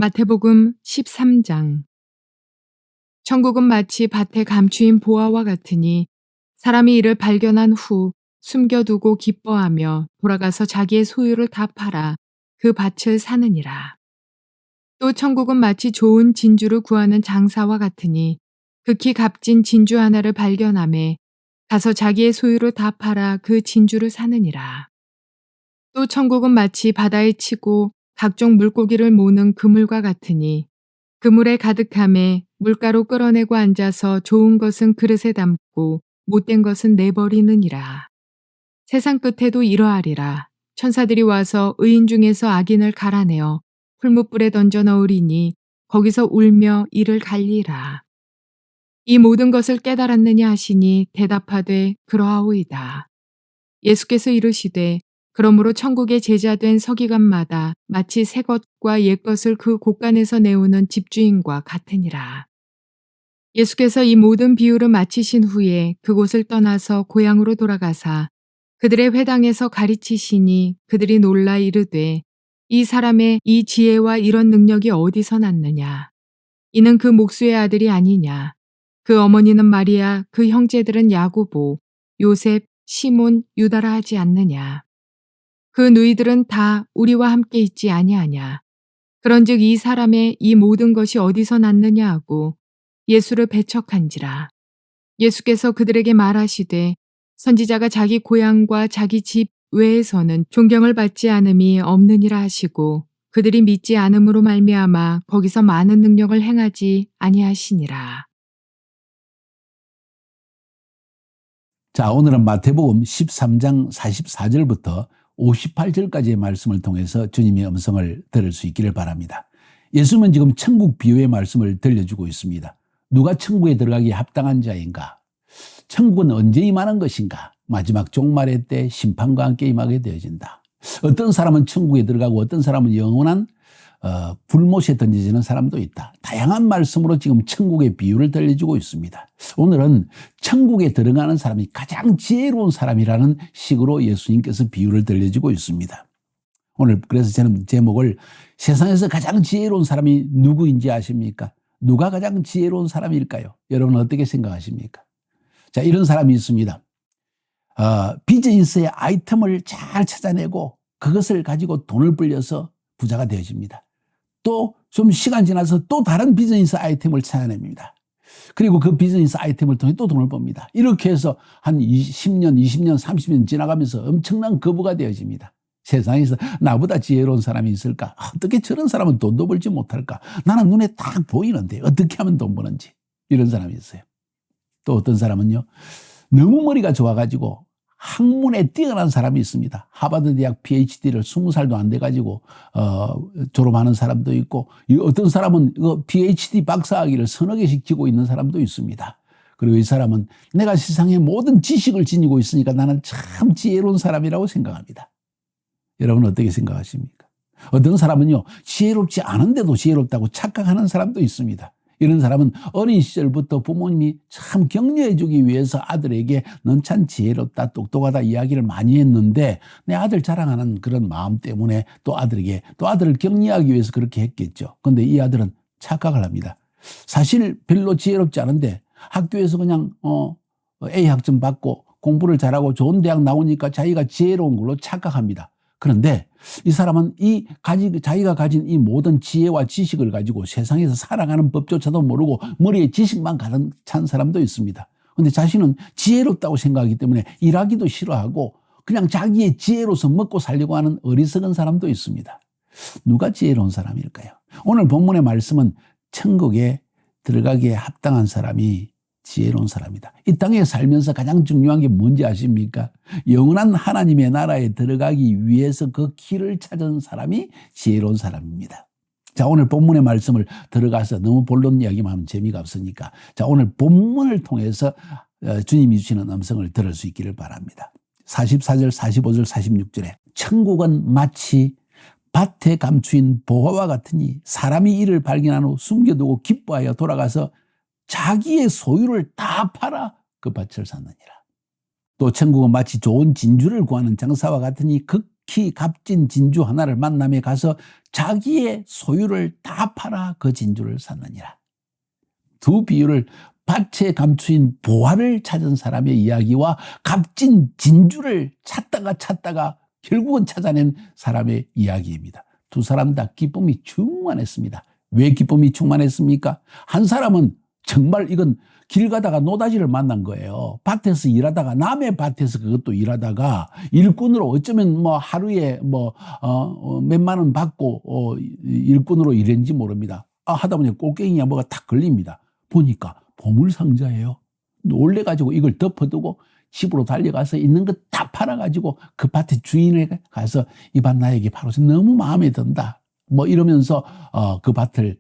마태복음 13장. 천국은 마치 밭에 감추인 보화와 같으니 사람이 이를 발견한 후 숨겨두고 기뻐하며 돌아가서 자기의 소유를 다 팔아 그 밭을 사느니라. 또 천국은 마치 좋은 진주를 구하는 장사와 같으니 극히 값진 진주 하나를 발견하매 가서 자기의 소유를 다 팔아 그 진주를 사느니라. 또 천국은 마치 바다에 치고 각종 물고기를 모는 그물과 같으니 그물에 가득함에 물가로 끌어내고 앉아서 좋은 것은 그릇에 담고 못된 것은 내버리느니라. 세상 끝에도 이러하리라. 천사들이 와서 의인 중에서 악인을 갈아내어 풀무불에 던져 넣으리니 거기서 울며 이를 갈리라. 이 모든 것을 깨달았느냐 하시니 대답하되 그러하오이다. 예수께서 이르시되 그러므로 천국의 제자된 서기관마다 마치 새 것과 옛 것을 그 곳간에서 내오는 집주인과 같으니라. 예수께서 이 모든 비유를 마치신 후에 그곳을 떠나서 고향으로 돌아가사 그들의 회당에서 가르치시니 그들이 놀라 이르되 이 사람의 이 지혜와 이런 능력이 어디서 났느냐. 이는 그 목수의 아들이 아니냐. 그 어머니는 마리아, 그 형제들은 야고보, 요셉, 시몬, 유다라 하지 않느냐. 그 누이들은 다 우리와 함께 있지 아니하냐. 그런즉 이 사람의 이 모든 것이 어디서 났느냐 하고 예수를 배척한지라. 예수께서 그들에게 말하시되 선지자가 자기 고향과 자기 집 외에서는 존경을 받지 않음이 없느니라 하시고 그들이 믿지 않음으로 말미암아 거기서 많은 능력을 행하지 아니하시니라. 자, 오늘은 마태복음 13장 44절부터 58절까지의 말씀을 통해서 주님의 음성을 들을 수 있기를 바랍니다. 예수님은 지금 천국 비유의 말씀을 들려주고 있습니다. 누가 천국에 들어가기에 합당한 자인가? 천국은 언제 임하는 것인가? 마지막 종말의 때 심판과 함께 임하게 되어진다. 어떤 사람은 천국에 들어가고 어떤 사람은 영원한 불못에 던져지는 사람도 있다. 다양한 말씀으로 지금 천국의 비유를 들려주고 있습니다. 오늘은 천국에 들어가는 사람이 가장 지혜로운 사람이라는 식으로 예수님께서 비유를 들려주고 있습니다. 오늘 그래서 저는 제목을 세상에서 가장 지혜로운 사람이 누구인지 아십니까? 누가 가장 지혜로운 사람일까요? 여러분 어떻게 생각하십니까? 자, 이런 사람이 있습니다. 비즈니스의 아이템을 잘 찾아내고 그것을 가지고 돈을 벌려서 부자가 되어집니다. 또 좀 시간 지나서 또 다른 비즈니스 아이템을 찾아냅니다. 그리고 그 비즈니스 아이템을 통해 또 돈을 법니다. 이렇게 해서 한 10년, 20년, 30년 지나가면서 엄청난 거부가 되어집니다. 세상에서 나보다 지혜로운 사람이 있을까? 어떻게 저런 사람은 돈도 벌지 못할까? 나는 눈에 딱 보이는데 어떻게 하면 돈 버는지. 이런 사람이 있어요. 또 어떤 사람은요, 너무 머리가 좋아가지고 학문에 뛰어난 사람이 있습니다. 하버드 대학 PhD를 20살도 안 돼가지고 졸업하는 사람도 있고, 어떤 사람은 PhD 박사학위를 서너 개씩 지고 있는 사람도 있습니다. 그리고 이 사람은 내가 세상의 모든 지식을 지니고 있으니까 나는 참 지혜로운 사람이라고 생각합니다. 여러분 어떻게 생각하십니까? 어떤 사람은요, 지혜롭지 않은데도 지혜롭다고 착각하는 사람도 있습니다. 이런 사람은 어린 시절부터 부모님이 참 격려해 주기 위해서 아들에게 넌 참 지혜롭다, 똑똑하다 이야기를 많이 했는데 내 아들 자랑하는 그런 마음 때문에 또 아들을 격려하기 위해서 그렇게 했겠죠. 그런데 이 아들은 착각을 합니다. 사실 별로 지혜롭지 않은데 학교에서 그냥 A 학점 받고 공부를 잘하고 좋은 대학 나오니까 자기가 지혜로운 걸로 착각합니다. 그런데 이 사람은 자기가 가진 이 모든 지혜와 지식을 가지고 세상에서 살아가는 법조차도 모르고 머리에 지식만 가득 찬 사람도 있습니다. 그런데 자신은 지혜롭다고 생각하기 때문에 일하기도 싫어하고 그냥 자기의 지혜로서 먹고 살려고 하는 어리석은 사람도 있습니다. 누가 지혜로운 사람일까요? 오늘 본문의 말씀은 천국에 들어가기에 합당한 사람이 지혜로운 사람이다. 이 땅에 살면서 가장 중요한 게 뭔지 아십니까? 영원한 하나님의 나라에 들어가기 위해서 그 길을 찾은 사람이 지혜로운 사람입니다. 자, 오늘 본문의 말씀을 들어가서 너무 본론 이야기만 하면 재미가 없으니까 자, 오늘 본문을 통해서 주님이 주시는 음성을 들을 수 있기를 바랍니다. 44절, 45절, 46절에 천국은 마치 밭에 감추인 보화와 같으니 사람이 이를 발견한 후 숨겨두고 기뻐하여 돌아가서 자기의 소유를 다 팔아 그 밭을 샀느니라. 또 천국은 마치 좋은 진주를 구하는 장사와 같으니 극히 값진 진주 하나를 만남에 가서 자기의 소유를 다 팔아 그 진주를 샀느니라. 두 비유를 밭에 감추인 보화를 찾은 사람의 이야기와 값진 진주를 찾다가 결국은 찾아낸 사람의 이야기입니다. 두 사람 다 기쁨이 충만했습니다. 왜 기쁨이 충만했습니까? 한 사람은 정말 이건 길 가다가 노다지를 만난 거예요. 밭에서 일하다가 남의 밭에서 그것도 일하다가 일꾼으로 어쩌면 뭐 하루에 몇만 원 받고 일꾼으로 일했는지 모릅니다. 하다 보니 꼴갱이야 뭐가 탁 걸립니다. 보니까 보물상자예요. 놀래가지고 이걸 덮어두고 집으로 달려가서 있는 것 다 팔아가지고 그 밭의 주인에 가서 이 밭 나에게 팔아서 너무 마음에 든다. 뭐 이러면서 그 밭을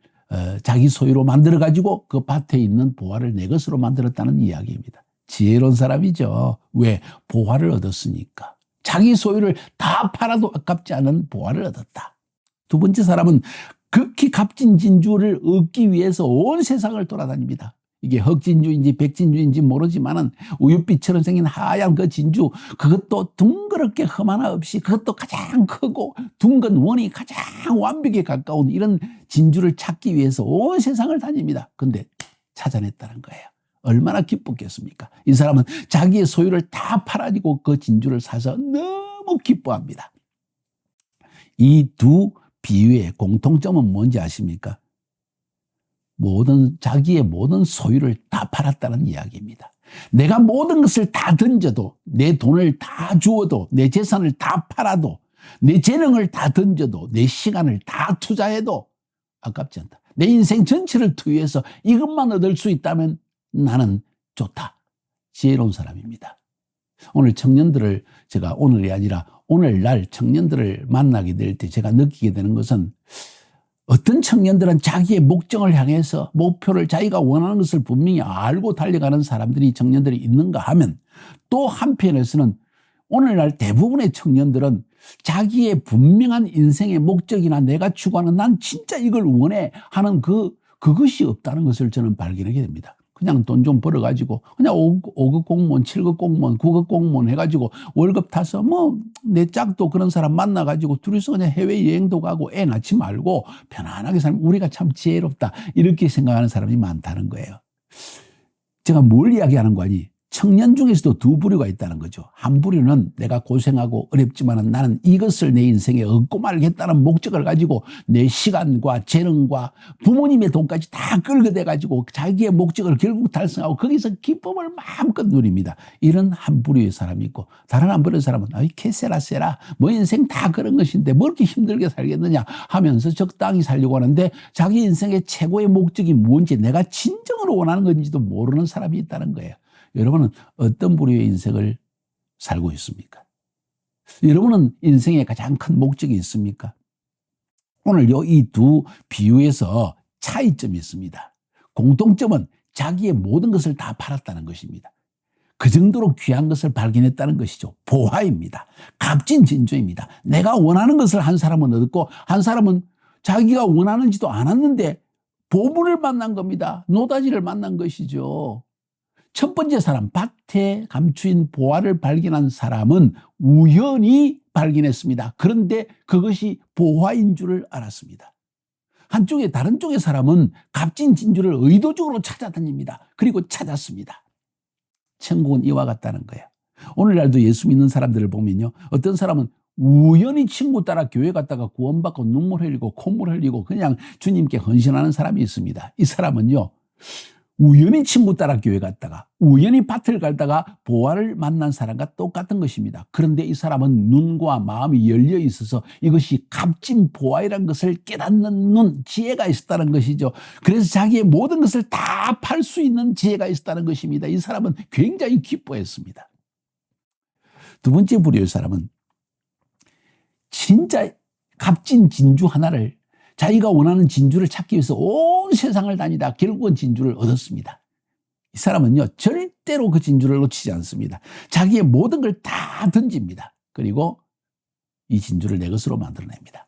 자기 소유로 만들어가지고 그 밭에 있는 보화를 내 것으로 만들었다는 이야기입니다. 지혜로운 사람이죠. 왜? 보화를 얻었으니까. 자기 소유를 다 팔아도 아깝지 않은 보화를 얻었다. 두 번째 사람은 극히 값진 진주를 얻기 위해서 온 세상을 돌아다닙니다. 이게 흑진주인지 백진주인지 모르지만은 우윳빛처럼 생긴 하얀 그 진주, 그것도 둥그렇게 흠 하나 없이 그것도 가장 크고 둥근 원이 가장 완벽에 가까운 이런 진주를 찾기 위해서 온 세상을 다닙니다. 근데 찾아냈다는 거예요. 얼마나 기뻤겠습니까? 이 사람은 자기의 소유를 다 팔아지고 그 진주를 사서 너무 기뻐합니다. 이 두 비유의 공통점은 뭔지 아십니까? 자기의 모든 소유를 다 팔았다는 이야기입니다. 내가 모든 것을 다 던져도, 내 돈을 다 주어도, 내 재산을 다 팔아도, 내 재능을 다 던져도, 내 시간을 다 투자해도 아깝지 않다. 내 인생 전체를 투여해서 이것만 얻을 수 있다면 나는 좋다. 지혜로운 사람입니다. 오늘 청년들을 제가 오늘이 아니라 오늘날 청년들을 만나게 될 때 제가 느끼게 되는 것은, 어떤 청년들은 자기의 목적을 향해서 목표를 자기가 원하는 것을 분명히 알고 달려가는 사람들이 청년들이 있는가 하면, 또 한편에서는 오늘날 대부분의 청년들은 자기의 분명한 인생의 목적이나 내가 추구하는 난 진짜 이걸 원해 하는 그것이 없다는 것을 저는 발견하게 됩니다. 그냥 돈 좀 벌어가지고 그냥 5급 공무원, 7급 공무원, 9급 공무원 해가지고 월급 타서 내 짝도 그런 사람 만나가지고 둘이서 그냥 해외여행도 가고 애 낳지 말고 편안하게 살면 우리가 참 지혜롭다, 이렇게 생각하는 사람이 많다는 거예요. 제가 뭘 이야기하는 거니? 청년 중에서도 두 부류가 있다는 거죠. 한 부류는 내가 고생하고 어렵지만 나는 이것을 내 인생에 얻고 말겠다는 목적을 가지고 내 시간과 재능과 부모님의 돈까지 다 끌어대가지고 자기의 목적을 결국 달성하고 거기서 기쁨을 마음껏 누립니다. 이런 한 부류의 사람이 있고, 다른 한 부류의 사람은 캐세라세라 뭐 인생 다 그런 것인데 뭐 이렇게 힘들게 살겠느냐 하면서 적당히 살려고 하는데 자기 인생의 최고의 목적이 뭔지, 내가 진정으로 원하는 건지도 모르는 사람이 있다는 거예요. 여러분은 어떤 부류의 인생을 살고 있습니까? 여러분은 인생에 가장 큰 목적이 있습니까? 오늘 이 두 비유에서 차이점이 있습니다. 공통점은 자기의 모든 것을 다 팔았다는 것입니다. 그 정도로 귀한 것을 발견했다는 것이죠. 보화입니다. 값진 진주입니다. 내가 원하는 것을 한 사람은 얻고, 한 사람은 자기가 원하는지도 않았는데 보물을 만난 겁니다. 노다지를 만난 것이죠. 첫 번째 사람, 밭에 감추인 보화를 발견한 사람은 우연히 발견했습니다. 그런데 그것이 보화인 줄을 알았습니다. 다른 쪽의 사람은 값진 진주를 의도적으로 찾아다닙니다. 그리고 찾았습니다. 천국은 이와 같다는 거예요. 오늘날도 예수 믿는 사람들을 보면요, 어떤 사람은 우연히 친구 따라 교회 갔다가 구원받고 눈물 흘리고 콧물 흘리고 그냥 주님께 헌신하는 사람이 있습니다. 이 사람은요, 우연히 친구 따라 교회 갔다가 우연히 밭을 갈다가 보화를 만난 사람과 똑같은 것입니다. 그런데 이 사람은 눈과 마음이 열려 있어서 이것이 값진 보화이라는 것을 깨닫는 눈, 지혜가 있었다는 것이죠. 그래서 자기의 모든 것을 다 팔 수 있는 지혜가 있었다는 것입니다. 이 사람은 굉장히 기뻐했습니다. 두 번째 부류의 사람은 진짜 값진 진주 하나를, 자기가 원하는 진주를 찾기 위해서 온 세상을 다니다 결국은 진주를 얻었습니다. 이 사람은요, 절대로 그 진주를 놓치지 않습니다. 자기의 모든 걸 다 던집니다. 그리고 이 진주를 내 것으로 만들어냅니다.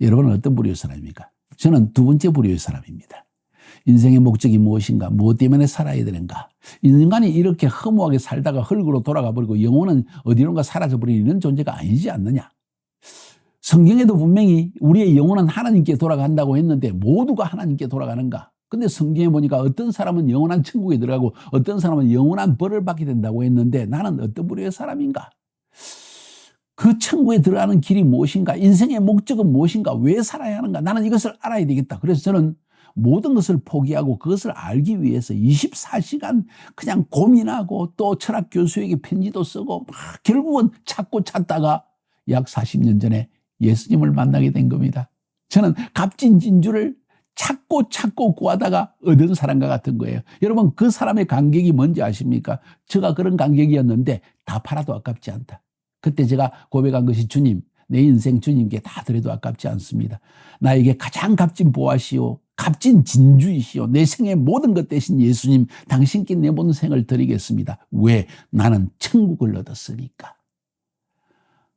여러분은 어떤 부류의 사람입니까? 저는 두 번째 부류의 사람입니다. 인생의 목적이 무엇인가? 무엇 때문에 살아야 되는가? 인간이 이렇게 허무하게 살다가 흙으로 돌아가 버리고 영혼은 어디론가 사라져 버리는 존재가 아니지 않느냐? 성경에도 분명히 우리의 영혼은 하나님께 돌아간다고 했는데 모두가 하나님께 돌아가는가? 근데 성경에 보니까 어떤 사람은 영원한 천국에 들어가고 어떤 사람은 영원한 벌을 받게 된다고 했는데 나는 어떤 부류의 사람인가? 그 천국에 들어가는 길이 무엇인가? 인생의 목적은 무엇인가? 왜 살아야 하는가? 나는 이것을 알아야 되겠다. 그래서 저는 모든 것을 포기하고 그것을 알기 위해서 24시간 그냥 고민하고 또 철학 교수에게 편지도 쓰고 막 결국은 찾고 찾다가 약 40년 전에 예수님을 만나게 된 겁니다. 저는 값진 진주를 찾고 구하다가 얻은 사람과 같은 거예요. 여러분 그 사람의 간격이 뭔지 아십니까? 제가 그런 간격이었는데 다 팔아도 아깝지 않다. 그때 제가 고백한 것이 주님, 내 인생 주님께 다 드려도 아깝지 않습니다. 나에게 가장 값진 보화시오, 값진 진주이시오. 내 생의 모든 것 대신 예수님, 당신께 내 모든 생을 드리겠습니다. 왜? 나는 천국을 얻었으니까.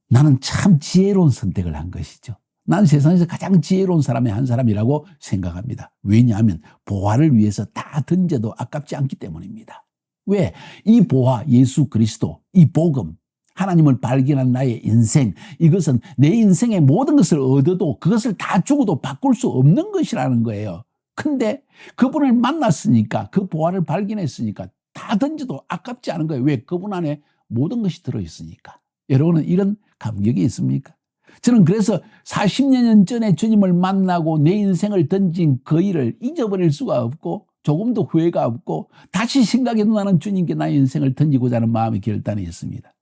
나는 참 지혜로운 선택을 한 것이죠. 난 세상에서 가장 지혜로운 사람의 한 사람이라고 생각합니다. 왜냐하면 보화를 위해서 다 던져도 아깝지 않기 때문입니다. 왜? 이 보화, 예수 그리스도, 이 복음, 하나님을 발견한 나의 인생, 이것은 내 인생의 모든 것을 얻어도 그것을 다 주고도 바꿀 수 없는 것이라는 거예요. 근데 그분을 만났으니까, 그 보화를 발견했으니까 다 던져도 아깝지 않은 거예요. 왜? 그분 안에 모든 것이 들어있으니까. 여러분은 이런 감격이 있습니까? 저는 그래서 40년 전에 주님을 만나고 내 인생을 던진 그 일을 잊어버릴 수가 없고 조금도 후회가 없고 다시 생각해도 나는 주님께 나의 인생을 던지고자 하는 마음의 결단이 있습니다.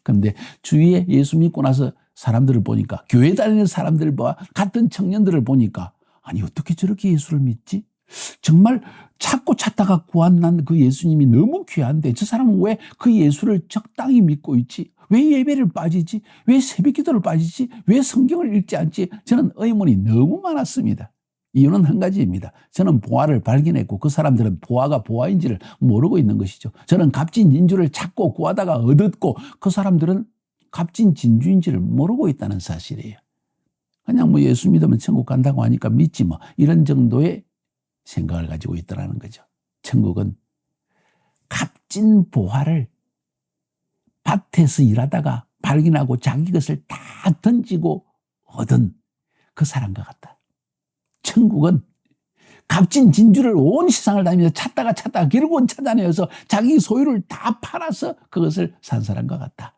그런데 주위에 예수 믿고 나서 사람들을 보니까, 교회 다니는 사람들과 같은 청년들을 보니까, 아니 어떻게 저렇게 예수를 믿지? 정말 찾고 찾다가 구한 난 그 예수님이 너무 귀한데 저 사람은 왜 그 예수를 적당히 믿고 있지? 왜 예배를 빠지지? 왜 새벽 기도를 빠지지? 왜 성경을 읽지 않지? 저는 의문이 너무 많았습니다. 이유는 한 가지입니다. 저는 보화를 발견했고 그 사람들은 보화가 보화인지를 모르고 있는 것이죠. 저는 값진 진주를 찾고 구하다가 얻었고 그 사람들은 값진 진주인지를 모르고 있다는 사실이에요. 그냥 뭐 예수 믿으면 천국 간다고 하니까 믿지 뭐, 이런 정도의 생각을 가지고 있더라는 거죠. 천국은 값진 보화를 밭에서 일하다가 발견하고 자기 것을 다 던지고 얻은 그 사람과 같다. 천국은 값진 진주를 온 세상을 다니면서 찾다가 결국은 찾아내어서 자기 소유를 다 팔아서 그것을 산 사람과 같다.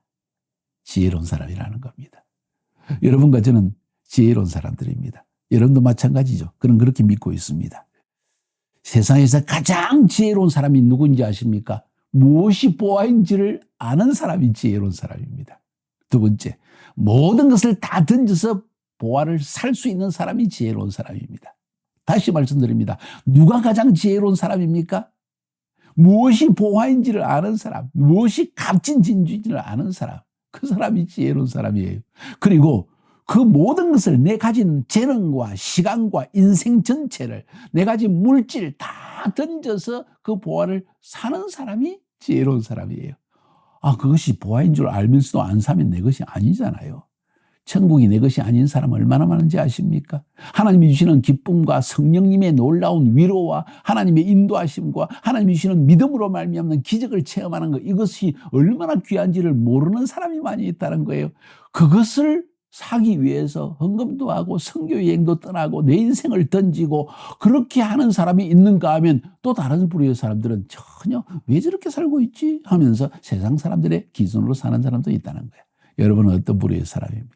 지혜로운 사람이라는 겁니다. 여러분과 저는 지혜로운 사람들입니다. 여러분도 마찬가지죠. 그는 그렇게 믿고 있습니다. 세상에서 가장 지혜로운 사람이 누구인지 아십니까? 무엇이 보화인지를 아는 사람이 지혜로운 사람입니다. 두 번째, 모든 것을 다 던져서 보화를 살 수 있는 사람이 지혜로운 사람입니다. 다시 말씀드립니다. 누가 가장 지혜로운 사람입니까? 무엇이 보화인지를 아는 사람, 무엇이 값진 진주인지를 아는 사람, 그 사람이 지혜로운 사람이에요. 그리고 그 모든 것을 내 가진 재능과 시간과 인생 전체를, 내 가진 물질 다 던져서 그 보화를 사는 사람이 지혜로운 사람이에요. 그것이 보화인 줄 알면서도 안 사면 내 것이 아니잖아요. 천국이 내 것이 아닌 사람 얼마나 많은지 아십니까? 하나님이 주시는 기쁨과 성령님의 놀라운 위로와 하나님의 인도하심과 하나님이 주시는 믿음으로 말미암는 기적을 체험하는 것, 이것이 얼마나 귀한지를 모르는 사람이 많이 있다는 거예요. 그것을 사기 위해서 헌금도 하고 선교여행도 떠나고 내 인생을 던지고 그렇게 하는 사람이 있는가 하면, 또 다른 부류의 사람들은 전혀 왜 저렇게 살고 있지 하면서 세상 사람들의 기준으로 사는 사람도 있다는 거예요. 여러분은 어떤 부류의 사람입니까?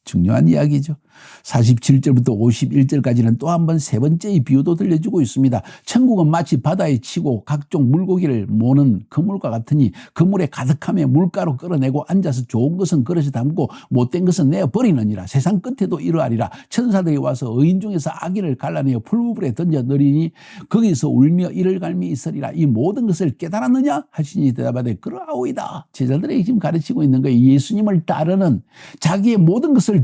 중요한 이야기죠. 47절부터 51절까지는 또 한 번 세 번째의 비유도 들려주고 있습니다. 천국은 마치 바다에 치고 각종 물고기를 모는 그물과 같으니 그물에 가득하며 물가로 끌어내고 앉아서 좋은 것은 그릇에 담고 못된 것은 내어 버리느니라. 세상 끝에도 이러하리라. 천사들이 와서 의인 중에서 악인을 갈라내어 풀무불에 던져 넣으리니 거기서 울며 이를 갈미 있으리라. 이 모든 것을 깨달았느냐 하시니 대답하되 그러하오이다. 제자들에게 지금 가르치고 있는 거예요. 예수님을 따르는, 자기의 모든 것을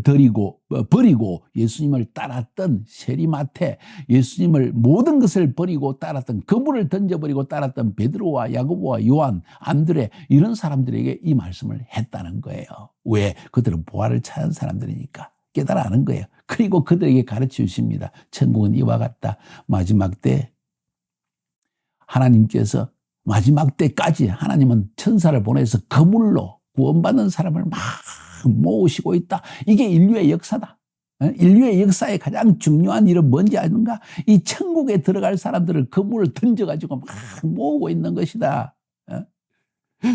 버리고 예수님을 따랐던 세리마태, 예수님을 모든 것을 버리고 따랐던, 그물을 던져버리고 따랐던 베드로와 야고보와 요한, 안드레, 이런 사람들에게 이 말씀을 했다는 거예요. 왜? 그들은 보화를 찾은 사람들이니까 깨달아 아는 거예요. 그리고 그들에게 가르쳐 주십니다. 천국은 이와 같다. 마지막 때 하나님께서, 마지막 때까지 하나님은 천사를 보내서 그물로 구원받는 사람을 모으시고 있다. 이게 인류의 역사다. 인류의 역사에 가장 중요한 일은 뭔지 아는가? 이 천국에 들어갈 사람들을 그물을 던져가지고 막 모으고 있는 것이다.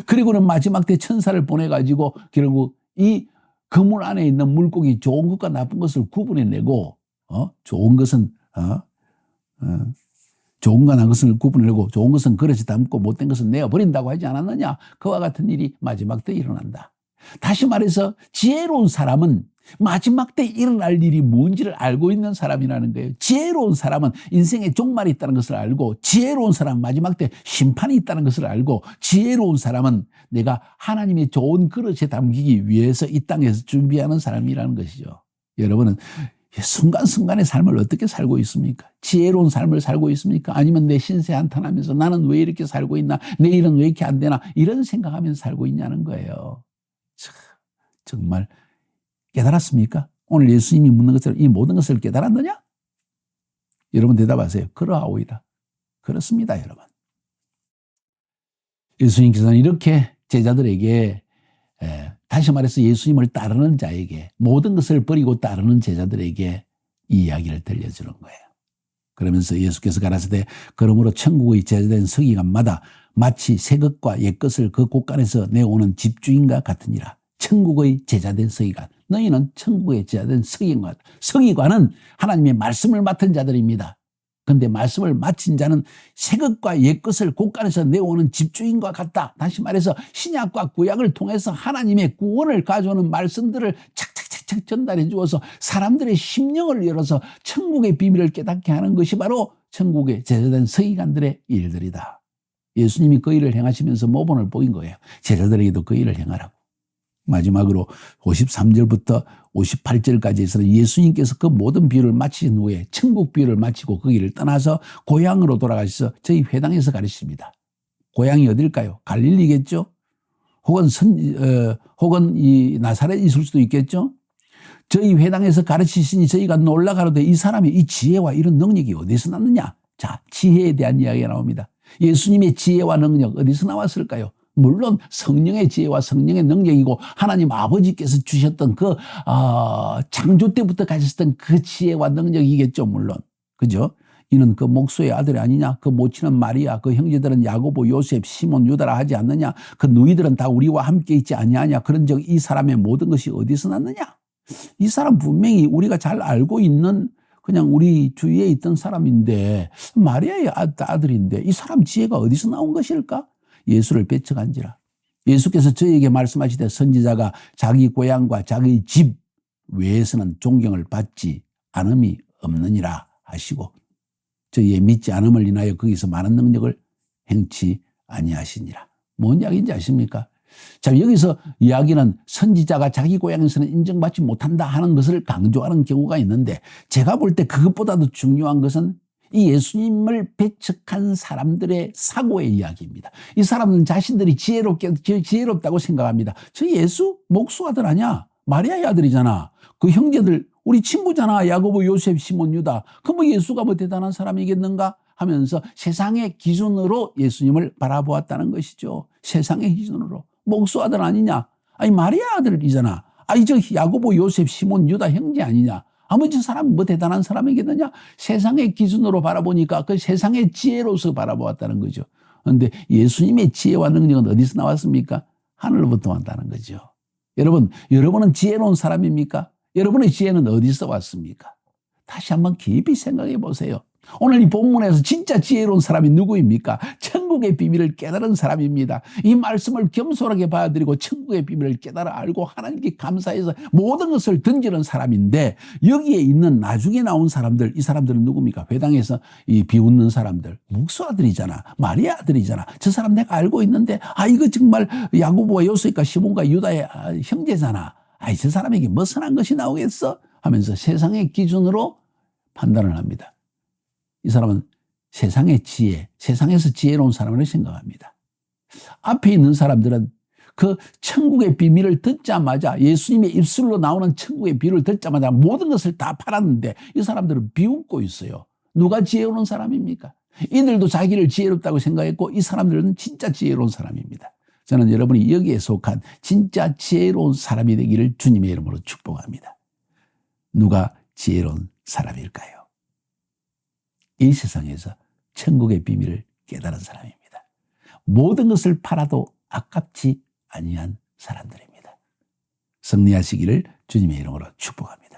그리고는 마지막 때 천사를 보내가지고 결국 이 그물 안에 있는 물고기 좋은 것과 나쁜 것을 구분해내고 좋은 것은 좋은 거나 것을 구분해내고 좋은 것은 그릇에 담고 못된 것은 내어버린다고 하지 않았느냐? 그와 같은 일이 마지막 때 일어난다. 다시 말해서 지혜로운 사람은 마지막 때 일어날 일이 뭔지를 알고 있는 사람이라는 거예요. 지혜로운 사람은 인생에 종말이 있다는 것을 알고, 지혜로운 사람은 마지막 때 심판이 있다는 것을 알고, 지혜로운 사람은 내가 하나님의 좋은 그릇에 담기기 위해서 이 땅에서 준비하는 사람이라는 것이죠. 여러분은 순간순간의 삶을 어떻게 살고 있습니까? 지혜로운 삶을 살고 있습니까? 아니면 내 신세 한탄하면서 나는 왜 이렇게 살고 있나? 내 일은 왜 이렇게 안 되나? 이런 생각하면서 살고 있냐는 거예요. 정말 깨달았습니까? 오늘 예수님이 묻는 것처럼 이 모든 것을 깨달았느냐? 여러분 대답하세요. 그러하오이다. 그렇습니다, 여러분. 예수님께서는 이렇게 제자들에게, 다시 말해서 예수님을 따르는 자에게, 모든 것을 버리고 따르는 제자들에게 이 이야기를 들려주는 거예요. 그러면서 예수께서 가라사대 그러므로 천국의 제자된 서기관마다 마치 새 것과 옛 것을 그 곳간에서 내오는 집주인과 같으니라. 천국의 제자된 서기관. 너희는 천국의 제자된 서기관. 서기관은 하나님의 말씀을 맡은 자들입니다. 그런데 말씀을 마친 자는 새 것과 옛 것을 곳간에서 내오는 집주인과 같다. 다시 말해서 신약과 구약을 통해서 하나님의 구원을 가져오는 말씀들을 착착착착 전달해 주어서 사람들의 심령을 열어서 천국의 비밀을 깨닫게 하는 것이 바로 천국의 제자된 서기관들의 일들이다. 예수님이 그 일을 행하시면서 모본을 보인 거예요. 제자들에게도 그 일을 행하라고. 마지막으로 53절부터 58절까지에서는 예수님께서 그 모든 비유를 마치신 후에 천국 비유를 마치고 그 길을 떠나서 고향으로 돌아가셔서 저희 회당에서 가르치십니다. 고향이 어딜까요? 갈릴리겠죠? 혹은 이 나사렛 있을 수도 있겠죠? 저희 회당에서 가르치시니 저희가 놀라가로되 이 사람의 이 지혜와 이런 능력이 어디서 났느냐? 자, 지혜에 대한 이야기가 나옵니다. 예수님의 지혜와 능력 어디서 나왔을까요? 물론 성령의 지혜와 성령의 능력이고 하나님 아버지께서 주셨던 그 창조 때부터 가졌던 그 지혜와 능력이겠죠. 물론. 그죠? 이는 그 목소의 아들이 아니냐? 그 모친은 마리아, 그 형제들은 야고보, 요셉, 시몬, 유다라 하지 않느냐? 그 누이들은 다 우리와 함께 있지 아니하냐? 그런즉 이 사람의 모든 것이 어디서 났느냐? 이 사람 분명히 우리가 잘 알고 있는 그냥 우리 주위에 있던 사람인데, 마리아의 아들인데 이 사람 지혜가 어디서 나온 것일까? 예수를 배척한지라. 예수께서 저에게 말씀하시되 선지자가 자기 고향과 자기 집 외에서는 존경을 받지 않음이 없느니라 하시고 저희의 믿지 않음을 인하여 거기서 많은 능력을 행치 아니하시니라. 뭔 이야기인지 아십니까? 자, 여기서 이야기는 선지자가 자기 고향에서는 인정받지 못한다 하는 것을 강조하는 경우가 있는데, 제가 볼 때 그것보다도 중요한 것은 이 예수님을 배척한 사람들의 사고의 이야기입니다. 이 사람은 자신들이 지혜롭다고 생각합니다. 저 예수 목수 아들 아니야? 마리아의 아들이잖아. 그 형제들 우리 친구잖아. 야고보, 요셉, 시몬, 유다. 그 뭐 예수가 뭐 대단한 사람이겠는가 하면서 세상의 기준으로 예수님을 바라보았다는 것이죠. 세상의 기준으로. 목수 아들 아니냐? 아니 마리아 아들이잖아. 아니 저 야고보, 요셉, 시몬, 유다 형제 아니냐? 아무 저 사람 뭐 대단한 사람이겠느냐? 세상의 기준으로 바라보니까 그 세상의 지혜로서 바라보았다는 거죠. 그런데 예수님의 지혜와 능력은 어디서 나왔습니까? 하늘로부터 왔다는 거죠. 여러분은 지혜로운 사람입니까? 여러분의 지혜는 어디서 왔습니까? 다시 한번 깊이 생각해 보세요. 오늘 이 본문에서 진짜 지혜로운 사람이 누구입니까? 천국의 비밀을 깨달은 사람입니다. 이 말씀을 겸손하게 받아들이고 천국의 비밀을 깨달아 알고 하나님께 감사해서 모든 것을 던지는 사람인데, 여기에 있는 나중에 나온 사람들, 이 사람들은 누굽니까? 회당에서 이 비웃는 사람들. 목수 아들이잖아. 마리아 아들이잖아. 저 사람 내가 알고 있는데 이거 정말 야고보와 요셉과 시몬과 유다의 형제잖아. 저 사람에게 뭐 선한 것이 나오겠어? 하면서 세상의 기준으로 판단을 합니다. 이 사람은 세상의 지혜, 세상에서 지혜로운 사람으로 생각합니다. 앞에 있는 사람들은 그 천국의 비밀을 듣자마자, 예수님의 입술로 나오는 천국의 비밀을 듣자마자 모든 것을 다 팔았는데 이 사람들은 비웃고 있어요. 누가 지혜로운 사람입니까? 이들도 자기를 지혜롭다고 생각했고 이 사람들은 진짜 지혜로운 사람입니다. 저는 여러분이 여기에 속한 진짜 지혜로운 사람이 되기를 주님의 이름으로 축복합니다. 누가 지혜로운 사람일까요? 이 세상에서 천국의 비밀을 깨달은 사람입니다. 모든 것을 팔아도 아깝지 아니한 사람들입니다. 승리하시기를 주님의 이름으로 축복합니다.